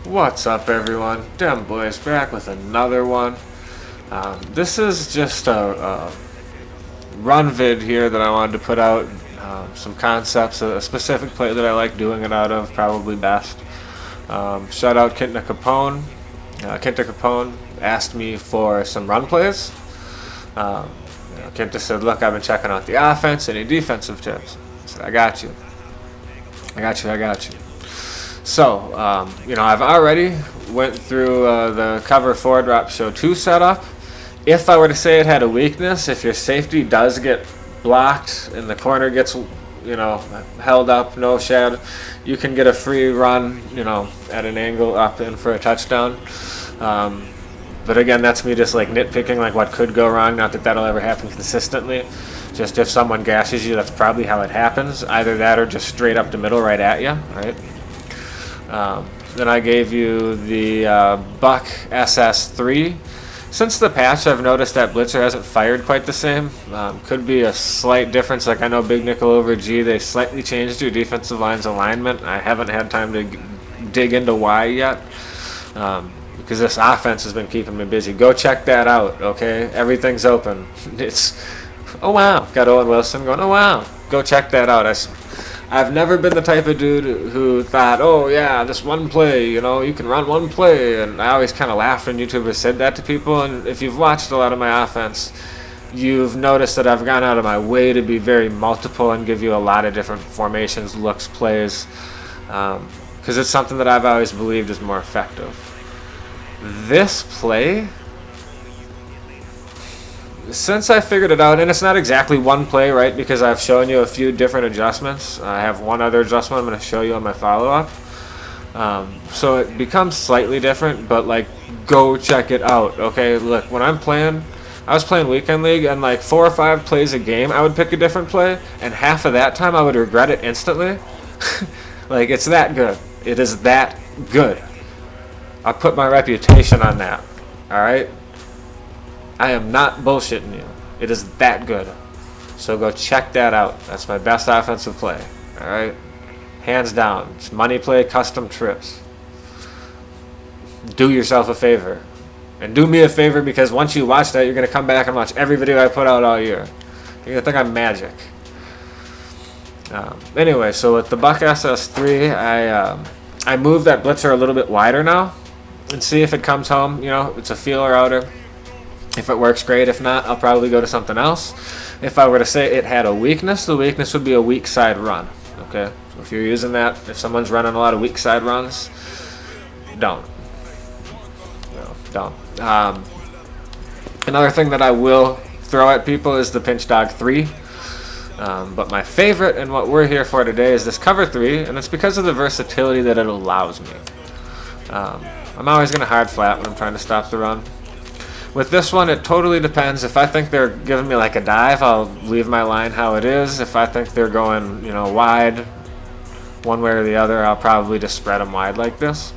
What's up, everyone? Dem Boys back with another one. This is just a run vid here that I wanted to put out. Some concepts, a specific play that I like doing it out of, probably best. Shout out Kent Capone. Kent Capone asked me for some run plays. Kent said, "Look, I've been checking out the offense. Any defensive tips?" I said, "I got you. I got you." So, I've already went through the cover 4 drop show 2 setup. If I were to say it had a weakness, if your safety does get blocked and the corner gets, held up, no shed, you can get a free run, at an angle up in for a touchdown. But again, that's me just like nitpicking like what could go wrong. Not that that'll ever happen consistently. Just if someone gashes you, that's probably how it happens. Either that or just straight up the middle right at you, right? Then I gave you the Buck SS3. Since the patch, I've noticed that Blitzer hasn't fired quite the same. Could be a slight difference. Like I know Big Nickel over G, they slightly changed your defensive line's alignment. I haven't had time to dig into why yet. Because this offense has been keeping me busy. Go check that out, okay? Everything's open. Oh wow, got Owen Wilson going, oh wow, go check that out. I've never been the type of dude who thought, oh yeah, this one play, you can run one play. And I always kind of laughed when YouTubers said that to people. And if you've watched a lot of my offense, you've noticed that I've gone out of my way to be very multiple and give you a lot of different formations, looks, plays. Because it's something that I've always believed is more effective. This play, since I figured it out, and it's not exactly one play, right, because I've shown you a few different adjustments. I have one other adjustment I'm going to show you on my follow-up. So it becomes slightly different, but, go check it out, okay? Look, when I was playing Weekend League, and, 4 or 5 plays a game, I would pick a different play, and half of that time I would regret it instantly. It's that good. It is that good. I put my reputation on that, all right? I am not bullshitting you. It is that good. So go check that out. That's my best offensive play, all right? Hands down. It's money play, custom trips. Do yourself a favor. And do me a favor, because once you watch that, you're going to come back and watch every video I put out all year. You're going to think I'm magic. Anyway, so with the Buck SS3, I moved that blitzer a little bit wider now. And see if it comes home. It's a feeler outer. If it works, great. If not, I'll probably go to something else. If I were to say it had a weakness, the weakness would be a weak side run. Okay? So if you're using that, if someone's running a lot of weak side runs, don't. No, don't. Another thing that I will throw at people is the pinch dog 3. But my favorite and what we're here for today is this cover 3, and it's because of the versatility that it allows me. I'm always going to hard flat when I'm trying to stop the run. With this one, it totally depends. If I think they're giving me a dive, I'll leave my line how it is. If I think they're going, wide, one way or the other, I'll probably just spread them wide like this.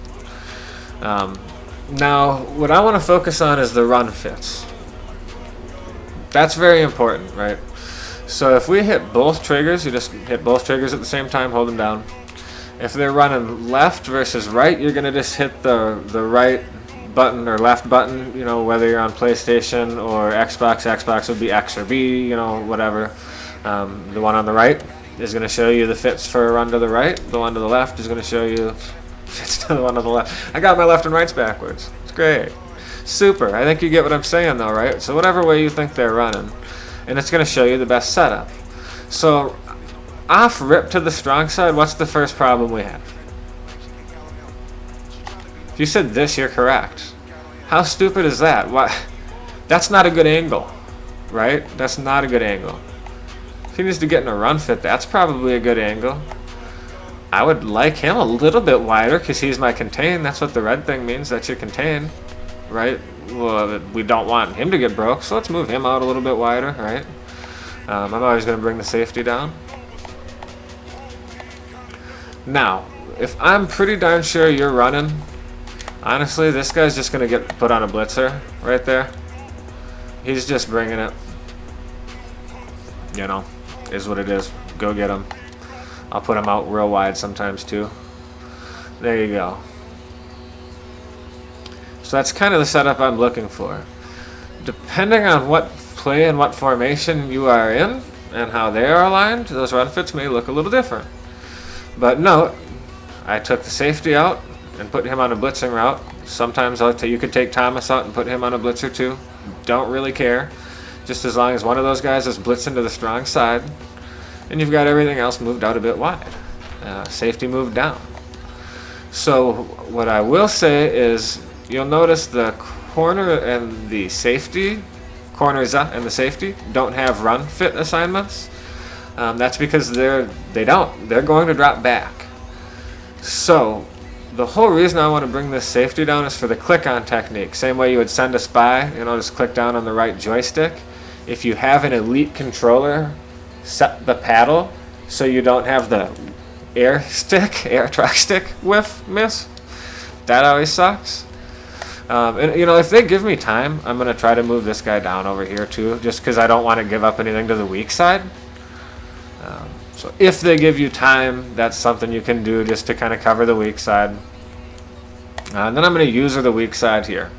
Now, what I want to focus on is the run fits. That's very important, right? So if we hit both triggers, you just hit both triggers at the same time, hold them down. If they're running left versus right, you're going to just hit the right button or left button, whether you're on PlayStation or Xbox. Xbox would be X or B, whatever. The one on the right is going to show you the fits for a run to the right. The one to the left is going to show you fits to the one to the left. I got my left and rights backwards. It's great. Super. I think you get what I'm saying, though, right? So whatever way you think they're running, and it's going to show you the best setup. So off rip to the strong side, what's the first problem we have? If you said this, you're correct. How stupid is that? Why? That's not a good angle, right? That's not a good angle. If he needs to get in a run fit, that's probably a good angle. I would like him a little bit wider because he's my contain. That's what the red thing means. That's your contain, right? Well, we don't want him to get broke, so let's move him out a little bit wider, right? I'm always going to bring the safety down. Now, if I'm pretty darn sure you're running, honestly, this guy's just going to get put on a blitzer right there. He's just bringing it. Is what it is. Go get him. I'll put him out real wide sometimes too. There you go. So that's kind of the setup I'm looking for. Depending on what play and what formation you are in and how they are aligned, those run fits may look a little different. But note, I took the safety out and put him on a blitzing route. Sometimes you could take Thomas out and put him on a blitzer too. Don't really care. Just as long as one of those guys is blitzing to the strong side, and you've got everything else moved out a bit wide. Safety moved down. So what I will say is, you'll notice the corner and the safety, corners and the safety, don't have run fit assignments. That's because they're going to drop back. So the whole reason I want to bring this safety down is for the click-on technique. Same way you would send a spy, just click down on the right joystick. If you have an elite controller, set the paddle so you don't have the air track stick whiff miss. That always sucks. And if they give me time, I'm going to try to move this guy down over here too, just because I don't want to give up anything to the weak side. So if they give you time, that's something you can do just to kind of cover the weak side. And then I'm going to user the weak side here.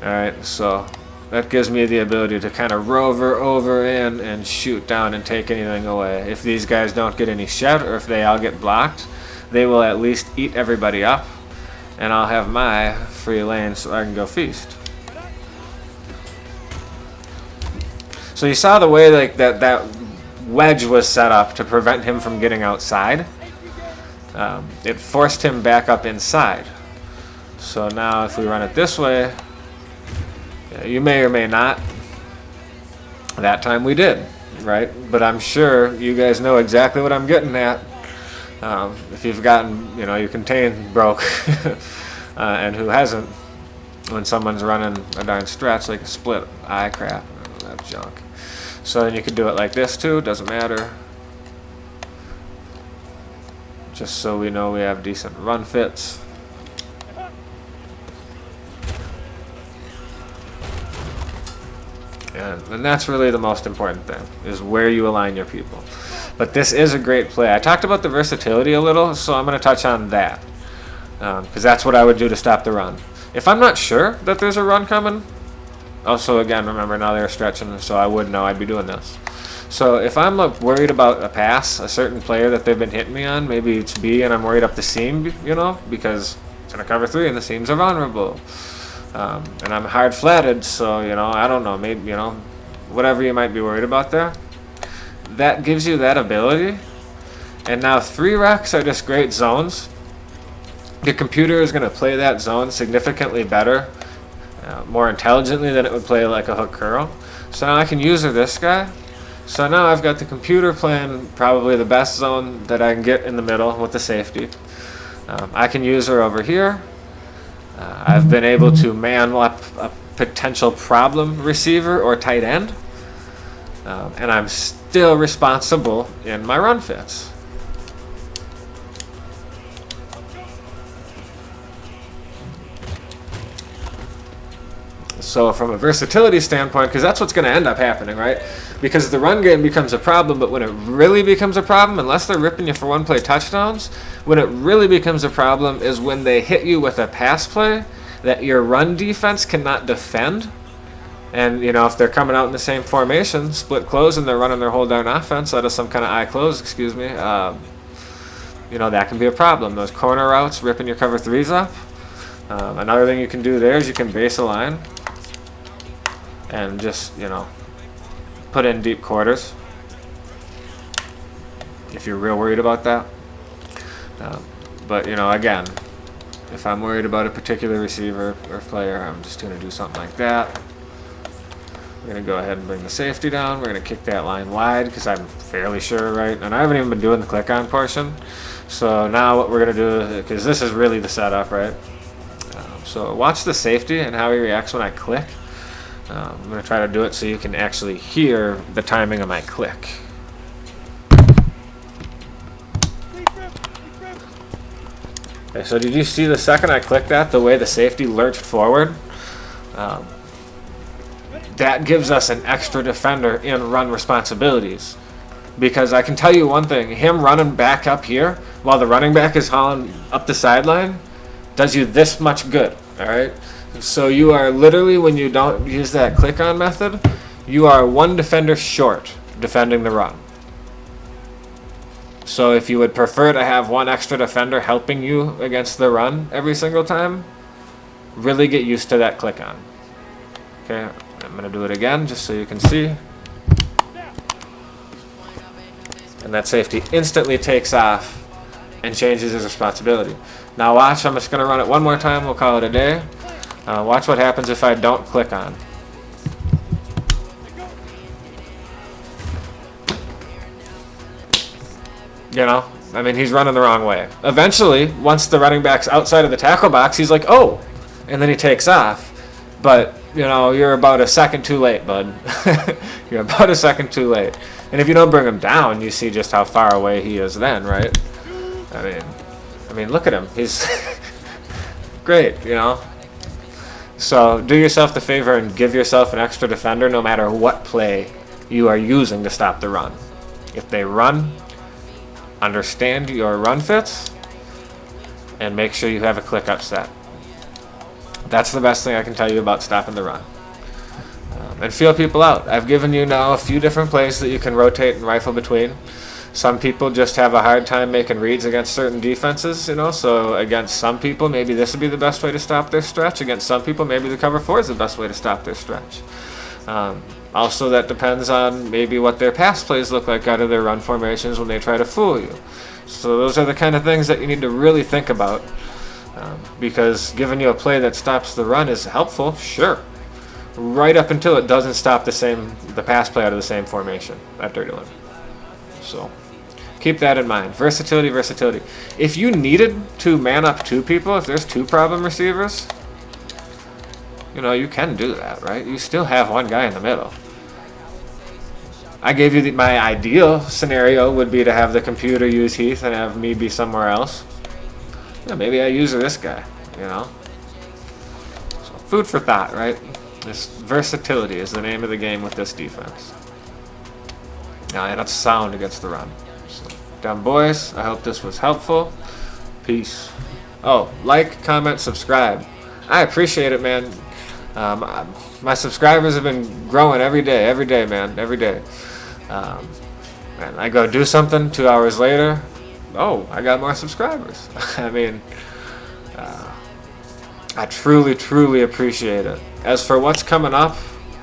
Alright, so that gives me the ability to kind of rover over in and shoot down and take anything away. If these guys don't get any shed, or if they all get blocked, they will at least eat everybody up, and I'll have my free lane so I can go feast. So you saw the way like that wedge was set up to prevent him from getting outside. It forced him back up inside. So now if we run it this way, you may or may not. That time we did, right? But I'm sure you guys know exactly what I'm getting at. If you've gotten, your contain broke, and who hasn't, when someone's running a darn stretch like a split eye crap, that junk. So then you could do it like this too, doesn't matter. Just so we know we have decent run fits. And that's really the most important thing, is where you align your people. But this is a great play. I talked about the versatility a little, so I'm going to touch on that. Because that's what I would do to stop the run. If I'm not sure that there's a run coming, also again, remember now they're stretching, so I would know I'd be doing this. So if I'm worried about a pass, a certain player that they've been hitting me on, maybe it's B and I'm worried up the seam, because it's in a cover 3 and the seams are vulnerable. And I'm hard flatted, so I don't know, maybe whatever you might be worried about there, that gives you that ability. And now 3 racks are just great zones. The computer is going to play that zone significantly better, more intelligently than it would play like a hook curl. So now I can user this guy. So now I've got the computer playing probably the best zone that I can get in the middle with the safety. I can use her over here. I've been able to man up a potential problem receiver or tight end, and I'm still responsible in my run fits. So from a versatility standpoint, because that's what's going to end up happening, right? Because the run game becomes a problem, but when it really becomes a problem, unless they're ripping you for one play touchdowns, when it really becomes a problem is when they hit you with a pass play that your run defense cannot defend. And, if they're coming out in the same formation, split close, and they're running their whole darn offense out of some kind of eye close, that can be a problem. Those corner routes, ripping your cover 3s up. Another thing you can do there is you can base a line and just, put in deep quarters if you're real worried about that. But, again, if I'm worried about a particular receiver or player, I'm just going to do something like that. We're going to go ahead and bring the safety down. We're going to kick that line wide because I'm fairly sure, right? And I haven't even been doing the click-on portion. So now what we're going to do, because this is really the setup, right? So watch the safety and how he reacts when I click. I'm going to try to do it so you can actually hear the timing of my click. Okay, so did you see the second I clicked that, the way the safety lurched forward? That gives us an extra defender in run responsibilities. Because I can tell you one thing, him running back up here while the running back is hauling up the sideline does you this much good, all right? So you are literally, when you don't use that click on method, you are one defender short defending the run. So if you would prefer to have one extra defender helping you against the run every single time, really get used to that click on. Okay, I'm going to do it again just so you can see. And that safety instantly takes off and changes his responsibility. Now watch, I'm just going to run it one more time, we'll call it a day. Watch what happens if I don't click on. You know, I mean, he's running the wrong way. Eventually, once the running back's outside of the tackle box, he's like, oh, and then he takes off. But, you know, you're about a second too late, bud. You're about a second too late. And if you don't bring him down, you see just how far away he is then, right? I mean, look at him. He's great, you know. So do yourself the favor and give yourself an extra defender no matter what play you are using to stop the run. If they run, understand your run fits and make sure you have a click up set. That's the best thing I can tell you about stopping the run. And feel people out. I've given you now a few different plays that you can rotate and rifle between. Some people just have a hard time making reads against certain defenses, you know, so against some people maybe this would be the best way to stop their stretch. Against some people maybe the cover 4 is the best way to stop their stretch. Also, that depends on maybe what their pass plays look like out of their run formations when they try to fool you. So those are the kind of things that you need to really think about, because giving you a play that stops the run is helpful, sure, right up until it doesn't stop the pass play out of the same formation that they're doing. So keep that in mind. Versatility, versatility. If you needed to man up 2 people, if there's 2 problem receivers, you know, you can do that, right? You still have one guy in the middle. I gave you my ideal scenario would be to have the computer use Heath and have me be somewhere else. Yeah, maybe I use this guy, you know. So food for thought, right? This versatility is the name of the game with this defense. And it's sound against the run. So, down boys, I hope this was helpful. Peace. Oh, like, comment, subscribe. I appreciate it, man. My subscribers have been growing every day, man, every day. And I go do something, 2 hours later, oh, I got more subscribers. I mean, I truly, truly appreciate it. As for what's coming up,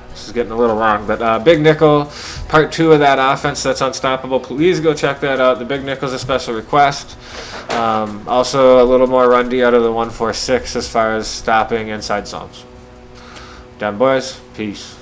this is getting a little long, but Big Nickel, part 2 of that offense that's unstoppable, please go check that out. The Big Nickel's a special request. Also, a little more run D out of the 146 as far as stopping inside zones. Down boys, peace.